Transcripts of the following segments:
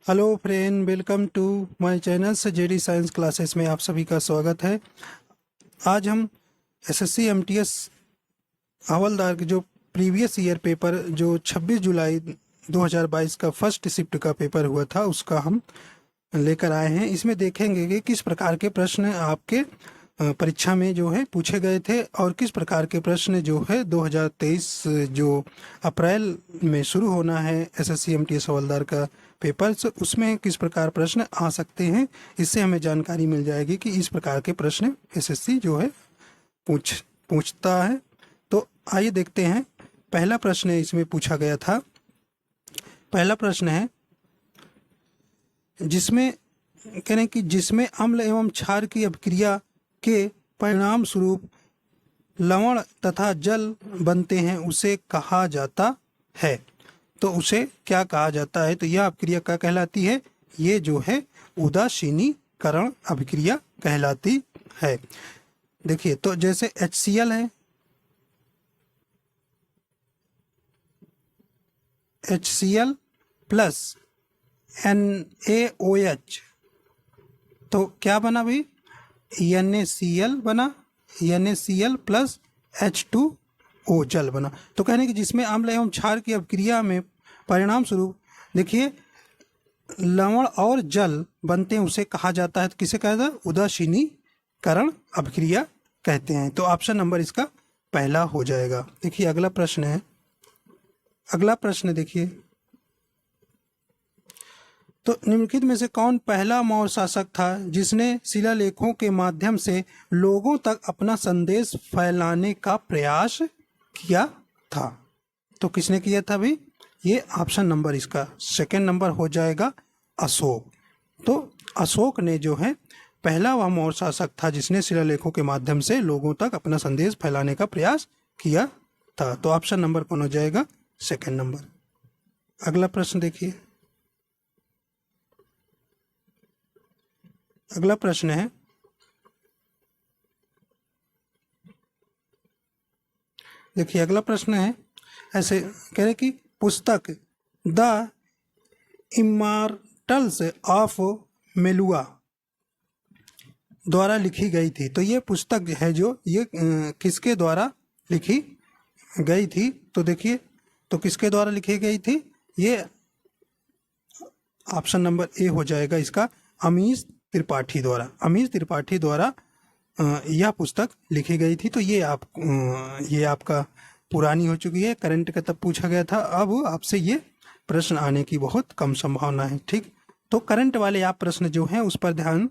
Hello friend, welcome to my channel JD science classes में आप सभी का स्वागत है। आज हम एसएससी एमटीएस हवलदार के जो प्रीवियस ईयर पेपर जो 26 जुलाई 2022 का फर्स्ट शिफ्ट का पेपर हुआ था उसका हम लेकर आए हैं। इसमें देखेंगे कि किस प्रकार के प्रश्न आपके परीक्षा में जो है पूछे गए थे और किस प्रकार के प्रश्न जो है 2023 जो अप्रैल में शुरू होना है एसएससी एमटीएस हवलदार का पेपर, उसमें किस प्रकार प्रश्न आ सकते हैं। इससे हमें जानकारी मिल जाएगी कि इस प्रकार के प्रश्न एसएससी जो है पूछता है। तो आइए देखते हैं। पहला प्रश्न इसमें पूछा गया था। पहला प्रश्न है जिसमें कह रहे हैं कि जिसमें अम्ल एवं क्षार की अभिक्रिया के परिणाम स्वरूप लवण तथा जल बनते हैं उसे कहा जाता है। तो उसे क्या कहा जाता है? तो यह अभिक्रिया क्या कहलाती है? ये जो है उदासीनीकरण अभिक्रिया कहलाती है। देखिए, तो जैसे HCl है, HCl प्लस NaOH, तो क्या बना भाई? NaCl बना, NaCl प्लस H2O जल बना। तो कहने कि जिसमें अम्ल एवं क्षार की अभिक्रिया में परिणाम स्वरूप देखिए लवण और जल बनते हैं उसे कहा जाता है। तो किसे कहा जाता है? उदासीनीकरण अभिक्रिया कहते हैं। तो ऑप्शन नंबर इसका पहला हो जाएगा। देखिए अगला प्रश्न है। अगला प्रश्न देखिए, तो निम्नलिखित में से कौन पहला मौर्य शासक था जिसने शिलालेखों के माध्यम से लोगों तक अपना संदेश फैलाने का प्रयास किया था? तो किसने किया था भाई? ये ऑप्शन नंबर इसका सेकंड नंबर हो जाएगा, अशोक। तो अशोक ने जो है पहला वह मौर्य शासक था जिसने शिलालेखों के माध्यम से लोगों तक अपना संदेश फैलाने का प्रयास किया था। तो ऑप्शन नंबर कौन हो जाएगा? Second number. अगला प्रश्न देखिए। अगला प्रश्न है, देखिए अगला प्रश्न है ऐसे कह रहे कि पुस्तक द इमॉर्टल्स ऑफ मेलुआ द्वारा लिखी गई थी। तो ये पुस्तक है जो ये किसके द्वारा लिखी गई थी? तो देखिए, तो किसके द्वारा लिखी गई थी? ये ऑप्शन नंबर ए हो जाएगा इसका, अमीश त्रिपाठी द्वारा। अमीश त्रिपाठी द्वारा यह पुस्तक लिखी गई थी। तो ये आपका पुरानी हो चुकी है, करंट का तब पूछा गया था। अब आपसे ये प्रश्न आने की बहुत कम संभावना है। ठीक, तो करंट वाले आप प्रश्न जो हैं उस पर ध्यान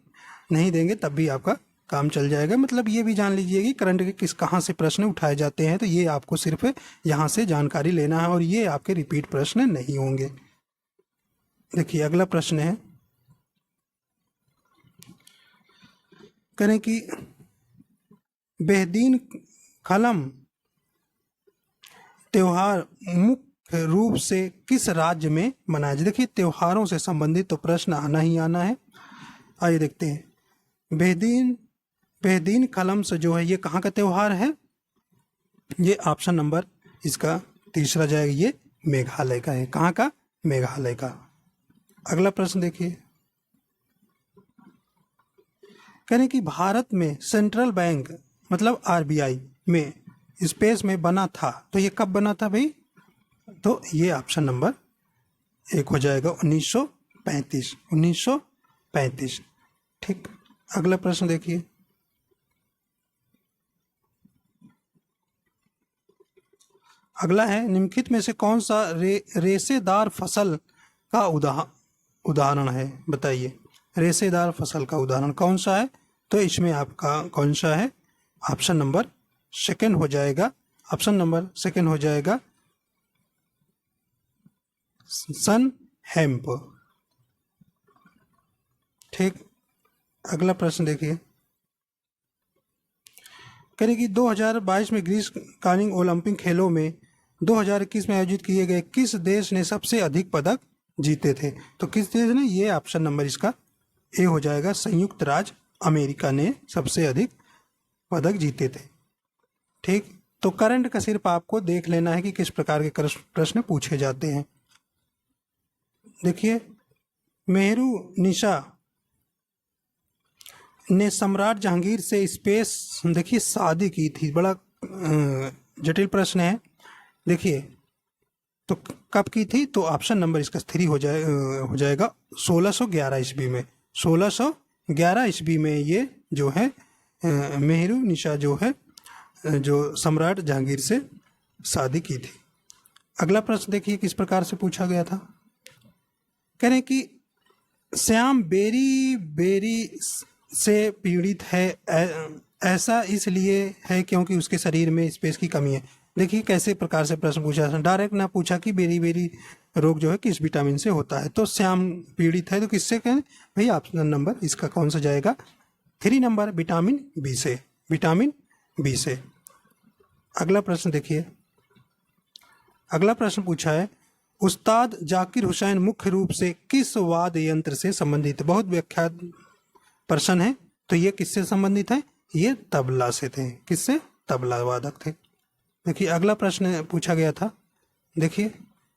नहीं देंगे तब भी आपका काम चल जाएगा। मतलब ये भी जान लीजिए कि करंट के कहाँ से प्रश्न उठाए जाते हैं। तो ये आपको सिर्फ यहाँ से जानकारी लेना है और ये आपके रिपीट प्रश्न नहीं होंगे। देखिए अगला प्रश्न है, करें कि बेहदीन खलम त्योहार मुख्य रूप से किस राज्य में मनाया जाए? देखिए त्योहारों से संबंधित तो प्रश्न आना ही आना है। आइए देखते हैं। बेहदीन खलम से जो है ये कहाँ का त्योहार है? ये ऑप्शन नंबर इसका तीसरा जाएगा, ये मेघालय का है। कहाँ का? मेघालय का। अगला प्रश्न देखिए, कहें कि भारत में सेंट्रल बैंक मतलब RBI में स्पेस में बना था। तो ये कब बना था भाई? तो ये ऑप्शन नंबर एक हो जाएगा, 1935। 1935। ठीक, अगला प्रश्न देखिए। अगला है, निम्नलिखित में से कौन सा रेशेदार फसल का उदाहरण है? बताइए, रेशेदार फसल का उदाहरण कौन सा है? तो इसमें आपका कौन सा है? ऑप्शन नंबर सेकंड हो जाएगा। ऑप्शन नंबर सेकंड हो जाएगा सन हेम्प। ठीक, अगला प्रश्न देखिए। करें 2022 में ग्रीष्मकालीन ओलंपिक खेलों में 2021 में आयोजित किए गए किस देश ने सबसे अधिक पदक जीते थे? तो किस देश ने? ये ऑप्शन नंबर इसका ए हो जाएगा, संयुक्त राज्य अमेरिका ने सबसे अधिक पदक जीते थे। ठीक, तो करंट का सिर्फ आपको देख लेना है कि किस प्रकार के प्रश्न पूछे जाते हैं। देखिए मेहरुनिशा ने सम्राट जहांगीर से स्पेस देखिए शादी की थी। बड़ा जटिल प्रश्न है। देखिए तो कब की थी, तो ऑप्शन नंबर इसका 3 हो जाएगा 1611 ईस्वी में। 1611 ईस्वी में ये जो है मेहरुनिशा जो है जो सम्राट जहांगीर से शादी की थी। अगला प्रश्न देखिए किस प्रकार से पूछा गया था। कह रहे हैं कि श्याम बेरी बेरी से पीड़ित है, ऐसा इसलिए है क्योंकि उसके शरीर में स्पेस की कमी है। देखिए कैसे प्रकार से प्रश्न पूछा, डायरेक्ट ना पूछा कि बेरी बेरी रोग जो है किस विटामिन से होता है। तो श्याम पीड़ित है तो किससे कहें भाई, ऑप्शन नंबर इसका कौन सा जाएगा 3 नंबर, विटामिन बी से, विटामिन बी से। अगला प्रश्न देखिए, अगला प्रश्न पूछा है उस्ताद जाकिर हुसैन मुख्य रूप से किस वाद्य यंत्र से संबंधित। बहुत विख्यात प्रश्न है। तो ये किससे संबंधित है, ये तबला से थे। किससे, तबला वादक थे। देखिए अगला प्रश्न पूछा गया था। देखिए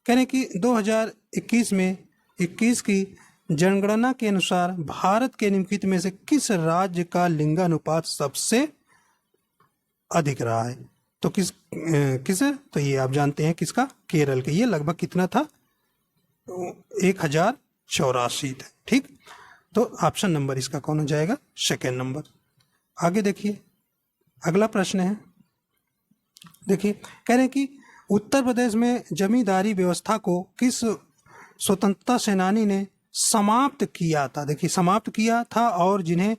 कह रहे कि 2021 में 21 की जनगणना के अनुसार भारत के निम्नलिखित में से किस राज्य का लिंगानुपात सबसे अधिक रहा है। तो किस है, तो ये आप जानते हैं किसका, केरल के। ये लगभग कितना था 1084 था। ठीक, तो ऑप्शन नंबर इसका कौन हो जाएगा, सेकेंड नंबर। आगे देखिए अगला प्रश्न है। देखिए कह रहे हैं कि उत्तर प्रदेश में जमींदारी व्यवस्था को किस स्वतंत्रता सेनानी ने समाप्त किया था। देखिए समाप्त किया था और जिन्हें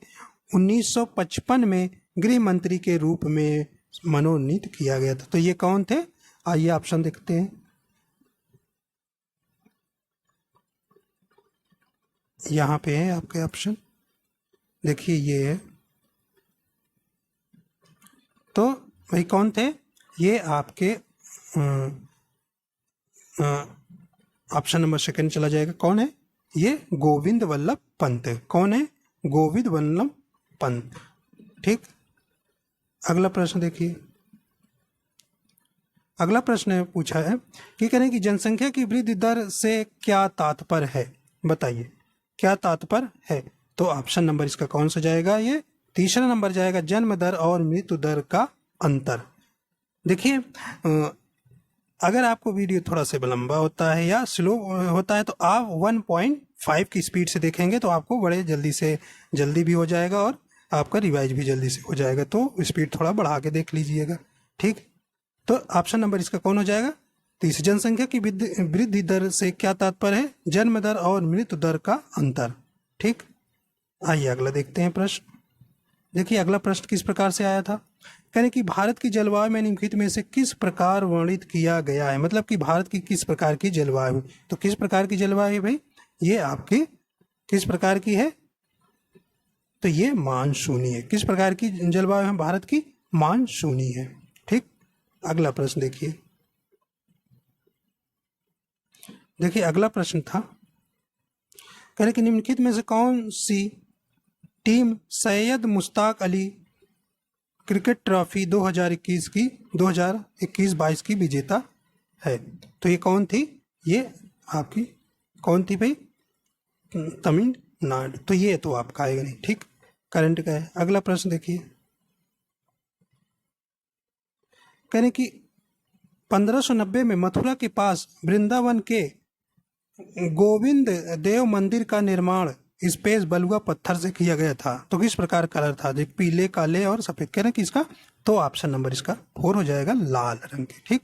1955 में गृह मंत्री के रूप में मनोनीत किया गया था। तो ये कौन थे, आइए ऑप्शन देखते हैं। यहाँ पे है आपके ऑप्शन, देखिए ये है। तो भाई कौन थे, ये आपके ऑप्शन नंबर सेकंड चला जाएगा। कौन है, ये गोविंद वल्लभ पंत। कौन है, गोविंद वल्लभ पंत। ठीक, अगला प्रश्न देखिए। अगला प्रश्न पूछा है कि करें कि जनसंख्या की वृद्धि दर से क्या तात्पर्य है, बताइए क्या तात्पर्य है। तो ऑप्शन नंबर इसका कौन सा जाएगा, ये तीसरा नंबर जाएगा, जन्म दर और मृत्यु दर का अंतर। देखिए अगर आपको वीडियो थोड़ा सा लंबा होता है या स्लो होता है तो आप 1.5 की स्पीड से देखेंगे तो आपको बड़े जल्दी भी हो जाएगा और आपका रिवाइज भी जल्दी से हो जाएगा। तो स्पीड थोड़ा बढ़ा के देख लीजिएगा। ठीक, तो ऑप्शन नंबर इसका कौन हो जाएगा, तीसरी। जनसंख्या की वृद्धि दर से क्या तात्पर्य है, जन्म दर और मृत्यु दर का अंतर। ठीक, आइए अगला देखते हैं प्रश्न। देखिए अगला प्रश्न किस प्रकार से आया था। कहें कि भारत की जलवायु में निम्नलिखित में से किस प्रकार वर्णित किया गया है। मतलब कि भारत की किस प्रकार की जलवायु, तो किस प्रकार की जलवायु है भाई, ये आपकी किस प्रकार की है, तो ये मानसूनी है। किस प्रकार की जलवायु है भारत की, मानसूनी है। ठीक, अगला प्रश्न देखिए। देखिए अगला प्रश्न था, कह रहे कि निम्नलिखित में से कौन सी team Syed Mushtaq Ali cricket trophy 2021-22 की विजेता है। तो ये कौन थी, ये आपकी कौन थी भाई, तमिलनाडु। तो ये तो आपका आएगा नहीं। ठीक, करंट का है। अगला प्रश्न देखिए, कह रहे कि 1590 में मथुरा के पास वृंदावन के गोविंद देव मंदिर का निर्माण स्पेस बलुआ पत्थर से किया गया था। तो किस प्रकार कलर था, देख पीले, काले और सफेद। कह रहे हैं कि इसका, तो ऑप्शन नंबर इसका 4 हो जाएगा, लाल रंग के। ठीक,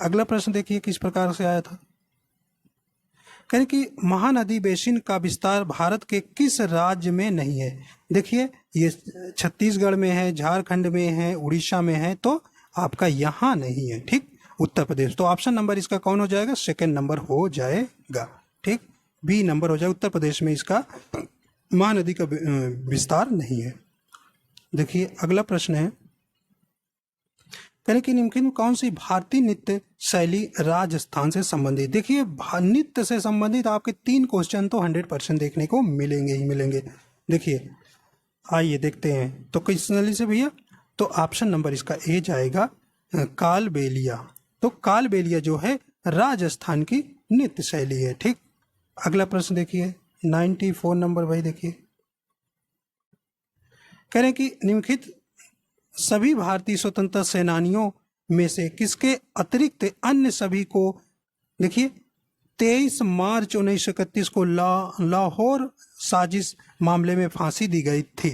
अगला प्रश्न देखिए किस प्रकार से आया था। कह रहे कि महानदी बेसिन का विस्तार भारत के किस राज्य में नहीं है। देखिए ये छत्तीसगढ़ में है, झारखंड में है, उड़ीसा में है, तो आपका यहाँ नहीं है। ठीक, उत्तर प्रदेश। तो ऑप्शन नंबर इसका कौन हो जाएगा, सेकंड नंबर हो जाएगा। ठीक, बी नंबर हो जाएगा। उत्तर प्रदेश में इसका महानदी का विस्तार नहीं है। देखिए अगला प्रश्न है, करें कि निम्नलिखित में कौन सी भारतीय नृत्य शैली राजस्थान से संबंधित। देखिए नृत्य से संबंधित आपके 3 क्वेश्चन तो 100% देखने को मिलेंगे ही मिलेंगे। देखिए आइए देखते हैं, तो किस शैली से भैया, तो ऑप्शन नंबर इसका ए जाएगा, कालबेलिया। तो कालबेलिया जो है राजस्थान की नृत्य शैली है। ठीक, अगला प्रश्न देखिए 94 नंबर भाई देखिए, कह रहे हैं कि निम्नलिखित सभी भारतीय स्वतंत्रता सेनानियों में से किसके अतिरिक्त अन्य सभी को, देखिए 23 मार्च 1931 को लाहौर साजिश मामले में फांसी दी गई थी।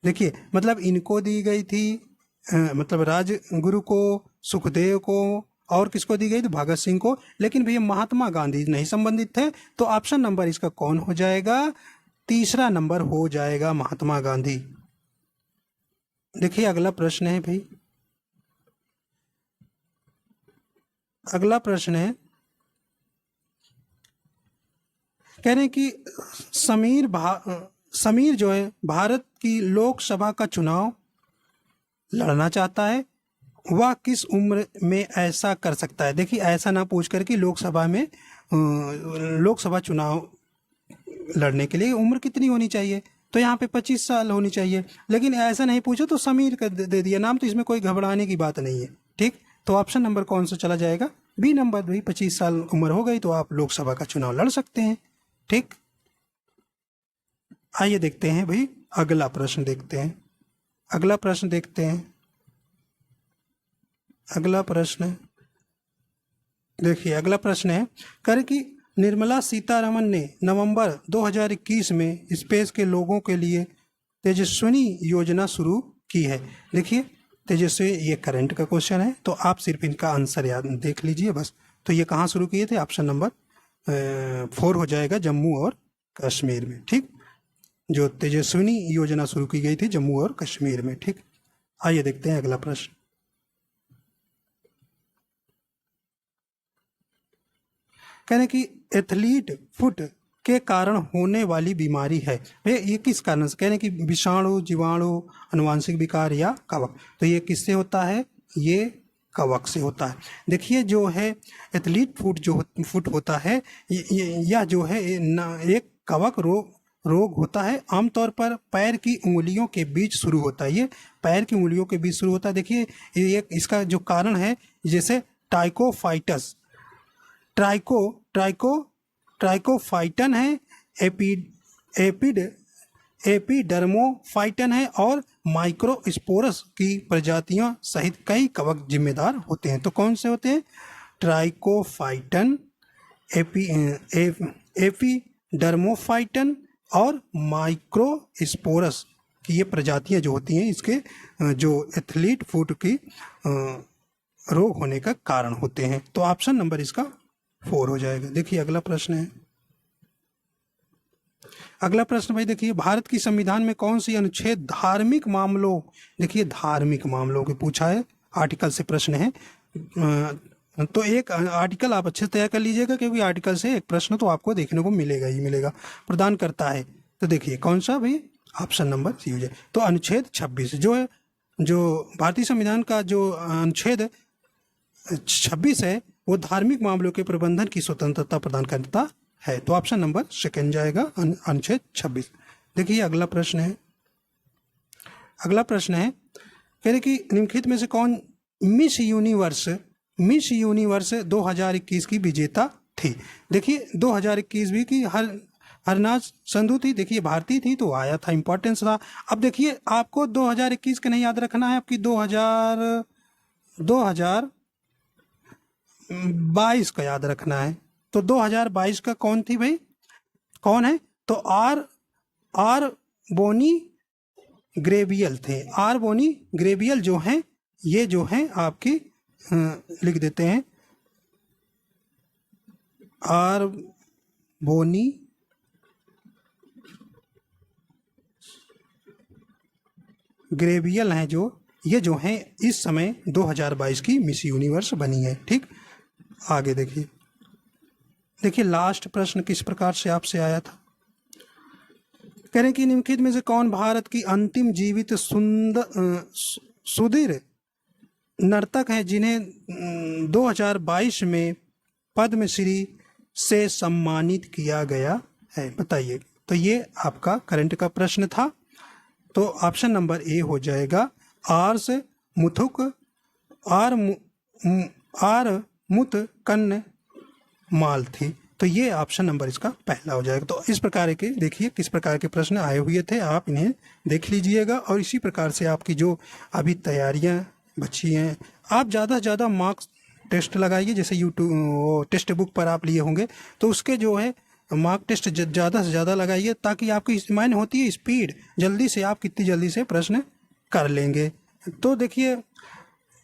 देखिए मतलब इनको दी गई थी, मतलब राजगुरु को, सुखदेव को, और किसको दी गई थी? भगत सिंह को। लेकिन भैया महात्मा गांधी नहीं संबंधित थे, तो ऑप्शन नंबर इसका कौन हो जाएगा? तीसरा नंबर हो जाएगा, महात्मा गांधी। देखिए अगला प्रश्न है भाई, अगला प्रश्न है, कह रहे हैं कि समीर जो है भारत की लोकसभा का चुनाव लड़ना चाहता है, वह किस उम्र में ऐसा कर सकता है? देखिए ऐसा ना पूछ कर कि लोकसभा में लोकसभा चुनाव लड़ने के लिए उम्र कितनी होनी चाहिए, तो यहाँ पे 25 साल होनी चाहिए। लेकिन ऐसा नहीं पूछा तो समीर का दे दिया नाम, तो इसमें कोई घबराने की बात नहीं है। ठीक, तो ऑप्शन नंबर कौन सा चला जाएगा? बी नंबर भाई, 25 साल उम्र हो गई तो आप लोकसभा का चुनाव लड़ सकते हैं। ठीक, आइए देखते हैं भाई अगला प्रश्न देखते हैं, अगला प्रश्न देखते हैं, अगला प्रश्न देखिए, अगला प्रश्न है, कर कि निर्मला सीतारमन ने नवंबर 2021 में स्पेस के लोगों के लिए तेजस्विनी योजना शुरू की है। देखिए तेजस्वी, ये करंट का क्वेश्चन है, तो आप सिर्फ इनका आंसर याद देख लीजिए बस। तो ये कहाँ शुरू किए थे? ऑप्शन नंबर 4 हो जाएगा, जम्मू और कश्मीर में। ठीक, जो तेजस्विनी योजना शुरू की गई थी जम्मू और कश्मीर में। ठीक, आइए देखते हैं अगला प्रश्न। कह रहे कि एथलीट फुट के कारण होने वाली बीमारी है, भैया ये किस कारण से? कह रहे कि विषाणु, जीवाणु, अनुवांशिक विकार या कवक। तो ये किससे होता है? ये कवक से होता है। देखिए जो है एथलीट फुट होता है, यह जो है एक कवक रोग होता है। आमतौर पर पैर की उंगलियों के बीच शुरू होता है, ये पैर की उंगलियों के बीच शुरू होता है। देखिए ये इसका जो कारण है, जैसे टाइकोफाइटस, ट्राइकोफाइटन है, एपिडर्मोफाइटन है, और माइक्रोस्पोरस की प्रजातियों सहित कई कवक जिम्मेदार होते हैं। तो कौन से होते हैं? ट्राइकोफाइटन, एपिडर्मोफाइटन और माइक्रोस्पोरस की ये प्रजातियां जो होती हैं, इसके जो एथलीट फुट की रोग होने का कारण होते हैं। तो ऑप्शन नंबर इसका 4 हो जाएगा। देखिए अगला प्रश्न है, अगला प्रश्न भाई देखिए, भारत की संविधान में कौन सी अनुच्छेद धार्मिक मामलों, देखिए धार्मिक मामलों के पूछा है, आर्टिकल से प्रश्न है। तो एक आर्टिकल आप अच्छे से तैयार कर लीजिएगा, क्योंकि आर्टिकल से एक प्रश्न तो आपको देखने को मिलेगा ही मिलेगा, प्रदान करता है। तो देखिए कौन सा भाई? ऑप्शन नंबर सी हो जाए। तो अनुच्छेद 26 जो है, जो भारतीय संविधान का जो अनुच्छेद 26 है, वो धार्मिक मामलों के प्रबंधन की स्वतंत्रता प्रदान करता है। तो ऑप्शन नंबर सेकंड जाएगा, अनुच्छेद 26। देखिए अगला प्रश्न है, अगला प्रश्न है, कह रहे कि निम्नलिखित में से कौन मिस यूनिवर्स 2021 की विजेता थी? देखिए 2021 भी की हरनाज संधू थी। देखिए भारतीय थी तो आया था, इंपॉर्टेंस था। अब देखिए आपको 2021 का नहीं याद रखना है, आपकी 2022 का याद रखना है। तो 2022 का कौन थी भाई? कौन है? तो आर बोनी ग्रेवियल थे। आर बोनी ग्रेवियल जो हैं, ये जो हैं आपकी लिख देते हैं, आर बोनी ग्रेवियल हैं, जो ये जो हैं इस समय 2022 की मिस यूनिवर्स बनी है। ठीक, आगे देखिए, देखिए लास्ट प्रश्न किस प्रकार से आपसे आया था। कह रहे कि निम्नलिखित में से कौन भारत की अंतिम जीवित सुधीर नर्तक है जिन्हें 2022 में पद्मश्री से सम्मानित किया गया है? बताइए। तो ये आपका करंट का प्रश्न था। तो ऑप्शन नंबर ए हो जाएगा, आर्स मुथुक आर मुत कन्न माल थी। तो ये ऑप्शन नंबर इसका पहला हो जाएगा। तो इस प्रकार के देखिए किस प्रकार के प्रश्न आए हुए थे, आप इन्हें देख लीजिएगा। और इसी प्रकार से आपकी जो अभी तैयारियां बची हैं, आप ज़्यादा से ज़्यादा मार्क्स टेस्ट लगाइए। जैसे यूट्यूब वो टेक्स्ट बुक पर आप लिए होंगे तो उसके जो है मार्क टेस्ट ज़्यादा से ज़्यादा लगाइए, ताकि आपकी मायने होती है स्पीड, जल्दी से आप कितनी जल्दी से प्रश्न कर लेंगे। तो देखिए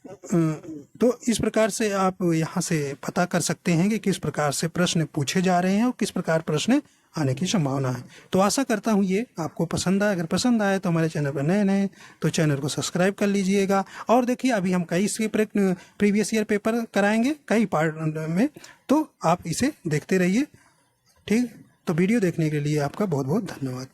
तो इस प्रकार से आप यहाँ से पता कर सकते हैं कि किस प्रकार से प्रश्न पूछे जा रहे हैं और किस प्रकार प्रश्न आने की संभावना है। तो आशा करता हूँ ये आपको पसंद आए। अगर पसंद आए तो हमारे चैनल पर नए तो चैनल को सब्सक्राइब कर लीजिएगा। और देखिए अभी हम कई इसके प्रीवियस ईयर पेपर कराएंगे कई पार्ट में, तो आप इसे देखते रहिए। ठीक, तो वीडियो देखने के लिए आपका बहुत बहुत धन्यवाद।